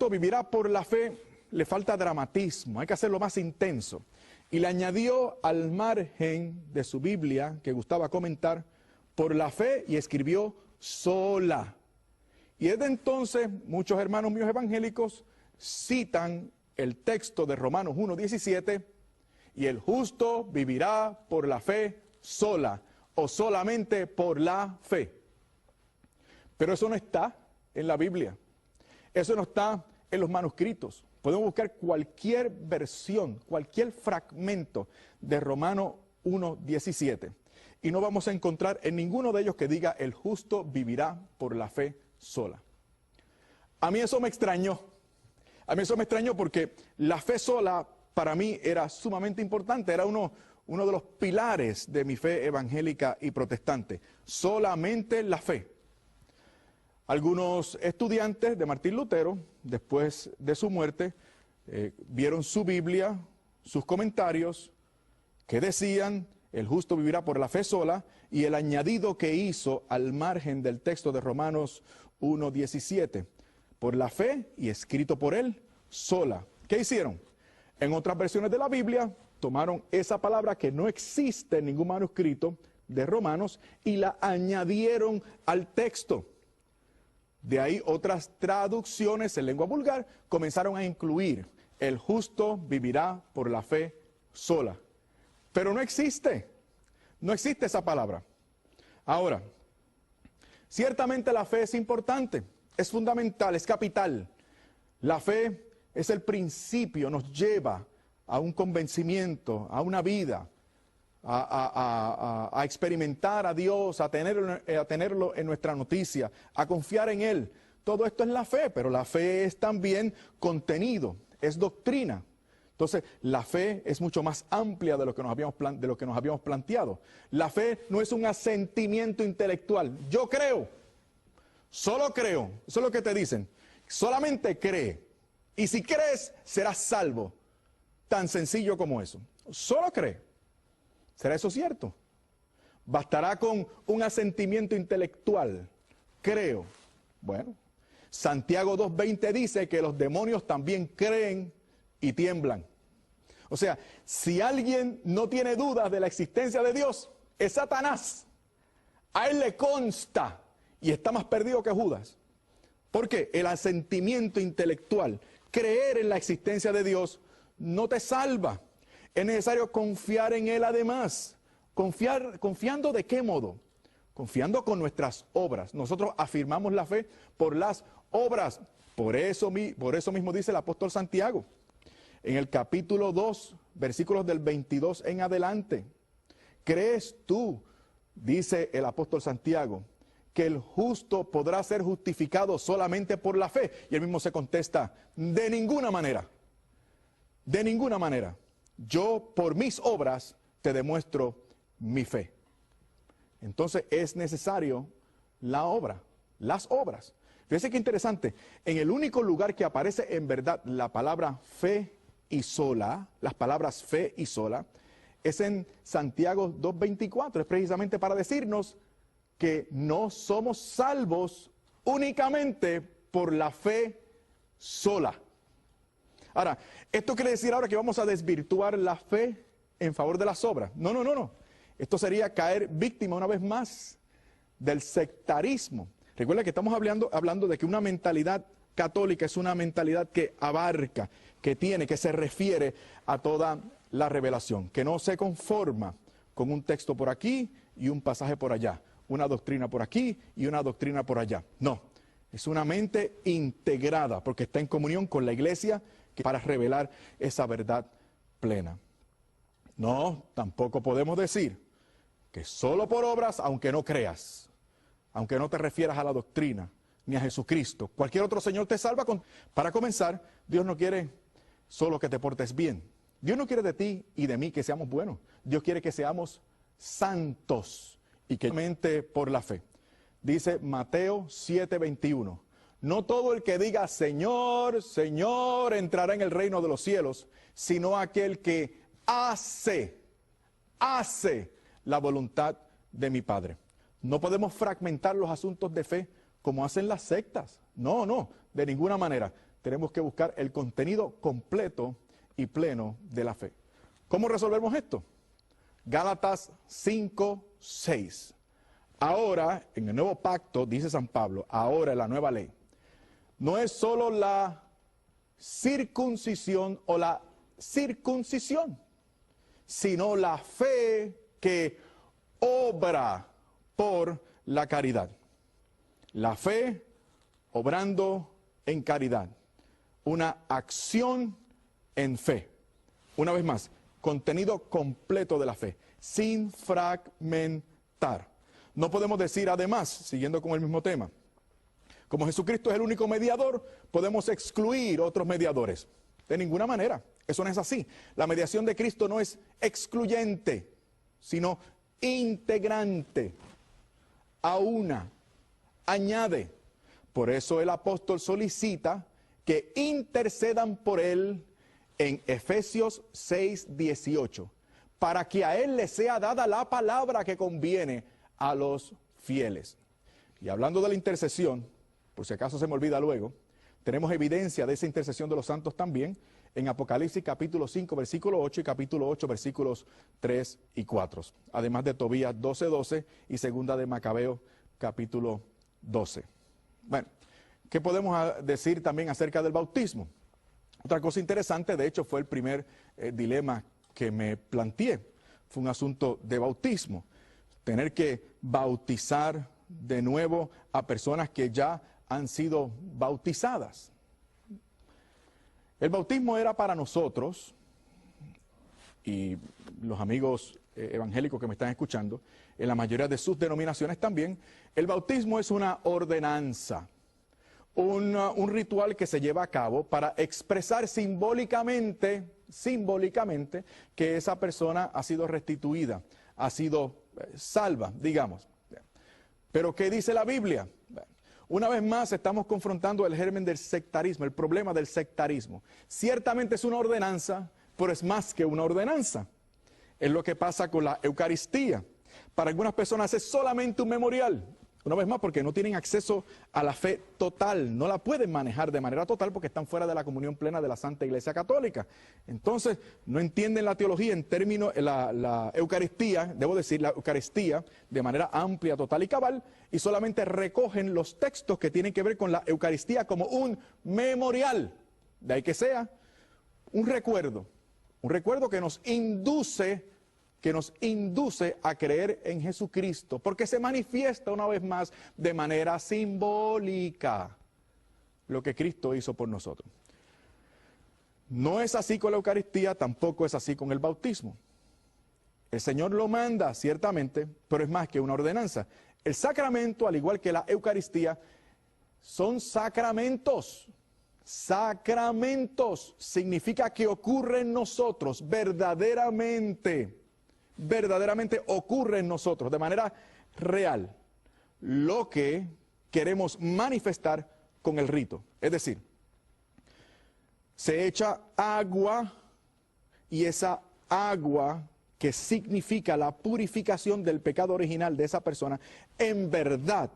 justo vivirá por la fe, le falta dramatismo, hay que hacerlo más intenso. Y le añadió al margen de su Biblia, que gustaba comentar, por la fe, y escribió sola. Y desde entonces muchos hermanos míos evangélicos citan el texto de Romanos 1:17, y el justo vivirá por la fe sola, o solamente por la fe. Pero eso no está en la Biblia, eso no está en los manuscritos. Podemos buscar cualquier versión, cualquier fragmento de Romanos 1:17, y no vamos a encontrar en ninguno de ellos que diga el justo vivirá por la fe sola. A mí eso me extrañó. A mí eso me extrañó porque la fe sola para mí era sumamente importante, era uno de los pilares de mi fe evangélica y protestante. Solamente la fe. Algunos estudiantes de Martín Lutero, después de su muerte, vieron su Biblia, sus comentarios, que decían, el justo vivirá por la fe sola, y el añadido que hizo al margen del texto de Romanos 1:17, por la fe y escrito por él, sola. ¿Qué hicieron? En otras versiones de la Biblia, tomaron esa palabra que no existe en ningún manuscrito de Romanos y la añadieron al texto. De ahí otras traducciones en lengua vulgar comenzaron a incluir, el justo vivirá por la fe sola. Pero no existe esa palabra. Ahora, ciertamente la fe es importante, es fundamental, es capital. La fe es el principio, nos lleva a un convencimiento, a una vida, a experimentar a Dios, a tenerlo en nuestra noticia, a confiar en Él. Todo esto es la fe, pero la fe es también contenido, es doctrina. Entonces, la fe es mucho más amplia de lo que nos habíamos planteado. La fe no es un asentimiento intelectual. Yo creo, solo creo, eso es lo que te dicen. Solamente cree, y si crees, serás salvo. Tan sencillo como eso. Solo cree. ¿Será eso cierto? ¿Bastará con un asentimiento intelectual? Creo. Bueno, Santiago 2:20 dice que los demonios también creen y tiemblan. O sea, si alguien no tiene dudas de la existencia de Dios, es Satanás. A él le consta y está más perdido que Judas. ¿Por qué? El asentimiento intelectual, creer en la existencia de Dios, no te salva. Es necesario confiar en Él además. ¿Confiando de qué modo? Confiando con nuestras obras. Nosotros afirmamos la fe por las obras. Por eso mismo dice el apóstol Santiago, en el capítulo 2, versículos del 22 en adelante. ¿Crees tú, dice el apóstol Santiago, que el justo podrá ser justificado solamente por la fe? Y él mismo se contesta, de ninguna manera. De ninguna manera. Yo por mis obras te demuestro mi fe. Entonces es necesario la obra, las obras. Fíjense qué interesante, en el único lugar que aparece en verdad la palabra fe y sola, las palabras fe y sola, es en Santiago 2:24, es precisamente para decirnos que no somos salvos únicamente por la fe sola. Ahora, ¿esto quiere decir ahora que vamos a desvirtuar la fe en favor de las obras? No. Esto sería caer víctima una vez más del sectarismo. Recuerda que estamos hablando de que una mentalidad católica es una mentalidad que abarca, que se refiere a toda la revelación, que no se conforma con un texto por aquí y un pasaje por allá, una doctrina por aquí y una doctrina por allá. No, es una mente integrada porque está en comunión con la iglesia para revelar esa verdad plena. No, tampoco podemos decir que solo por obras, aunque no creas, aunque no te refieras a la doctrina, ni a Jesucristo, cualquier otro Señor te salva. Para comenzar, Dios no quiere solo que te portes bien. Dios no quiere de ti y de mí que seamos buenos. Dios quiere que seamos santos y que solamente por la fe. Dice Mateo 7:21. No todo el que diga Señor, Señor entrará en el reino de los cielos, sino aquel que hace la voluntad de mi Padre. No podemos fragmentar los asuntos de fe como hacen las sectas. No, de ninguna manera. tenemos que buscar el contenido completo y pleno de la fe. ¿Cómo resolvemos esto? Gálatas 5:6. Ahora, en el nuevo pacto, dice San Pablo, ahora en la nueva ley, no es solo la circuncisión o la circuncisión, sino la fe que obra por la caridad. La fe obrando en caridad. Una acción en fe. Una vez más, contenido completo de la fe, sin fragmentar. No podemos decir además, siguiendo con el mismo tema, como Jesucristo es el único mediador, podemos excluir otros mediadores. De ninguna manera, eso no es así. La mediación de Cristo no es excluyente, sino integrante. Aúna, añade. Por eso el apóstol solicita que intercedan por él en Efesios 6:18, para que a él le sea dada la palabra que conviene a los fieles. Y hablando de la intercesión, por si acaso se me olvida luego, tenemos evidencia de esa intercesión de los santos también en Apocalipsis capítulo 5, versículo 8 y capítulo 8, versículos 3 y 4. Además de Tobías 12:12 y segunda de Macabeo capítulo 12. Bueno, ¿qué podemos decir también acerca del bautismo? Otra cosa interesante, de hecho, fue el primer dilema que me planteé. Fue un asunto de bautismo. Tener que bautizar de nuevo a personas que ya han sido bautizadas. El bautismo era para nosotros, y los amigos evangélicos que me están escuchando, en la mayoría de sus denominaciones también, el bautismo es una ordenanza, un ritual que se lleva a cabo para expresar simbólicamente que esa persona ha sido restituida, ha sido salva, digamos. Pero ¿qué dice la Biblia? Una vez más estamos confrontando el germen del sectarismo, el problema del sectarismo. Ciertamente es una ordenanza, pero es más que una ordenanza. Es lo que pasa con la Eucaristía. Para algunas personas es solamente un memorial. Una vez más, porque no tienen acceso a la fe total, no la pueden manejar de manera total porque están fuera de la comunión plena de la Santa Iglesia Católica. Entonces, no entienden la teología en términos, la Eucaristía, debo decir, la Eucaristía de manera amplia, total y cabal, y solamente recogen los textos que tienen que ver con la Eucaristía como un memorial. De ahí que sea un recuerdo que nos induce a creer en Jesucristo, porque se manifiesta una vez más de manera simbólica lo que Cristo hizo por nosotros. No es así con la Eucaristía, tampoco es así con el bautismo. El Señor lo manda, ciertamente, pero es más que una ordenanza. El sacramento, al igual que la Eucaristía, son sacramentos. Sacramentos significa que ocurre en nosotros verdaderamente ocurre en nosotros de manera real lo que queremos manifestar con el rito. Es decir, se echa agua y esa agua que significa la purificación del pecado original de esa persona, en verdad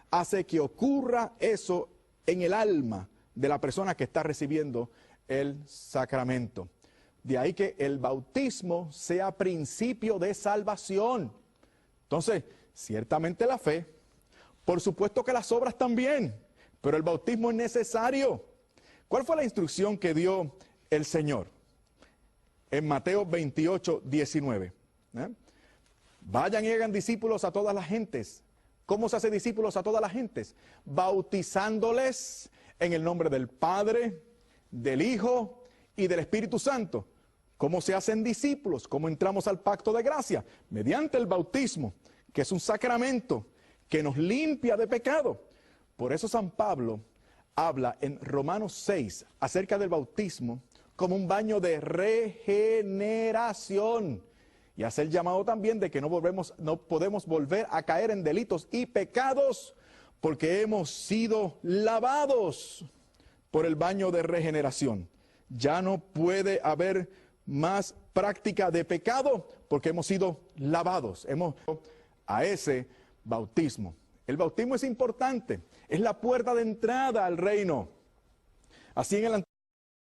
hace que ocurra eso en el alma de la persona que está recibiendo el sacramento. De ahí que el bautismo sea principio de salvación. Entonces, ciertamente la fe, por supuesto que las obras también, pero el bautismo es necesario. ¿Cuál fue la instrucción que dio el Señor? En Mateo 28:19. Vayan y hagan discípulos a todas las gentes. ¿Cómo se hace discípulos a todas las gentes? Bautizándoles en el nombre del Padre, del Hijo y del Espíritu Santo. ¿Cómo se hacen discípulos? ¿Cómo entramos al pacto de gracia? Mediante el bautismo, que es un sacramento que nos limpia de pecado. Por eso San Pablo habla en Romanos 6 acerca del bautismo como un baño de regeneración. Y hace el llamado también de que no podemos volver a caer en delitos y pecados porque hemos sido lavados por el baño de regeneración. Ya no puede haber más práctica de pecado porque hemos sido lavados. A ese bautismo. El bautismo es importante, es la puerta de entrada al reino. Así en el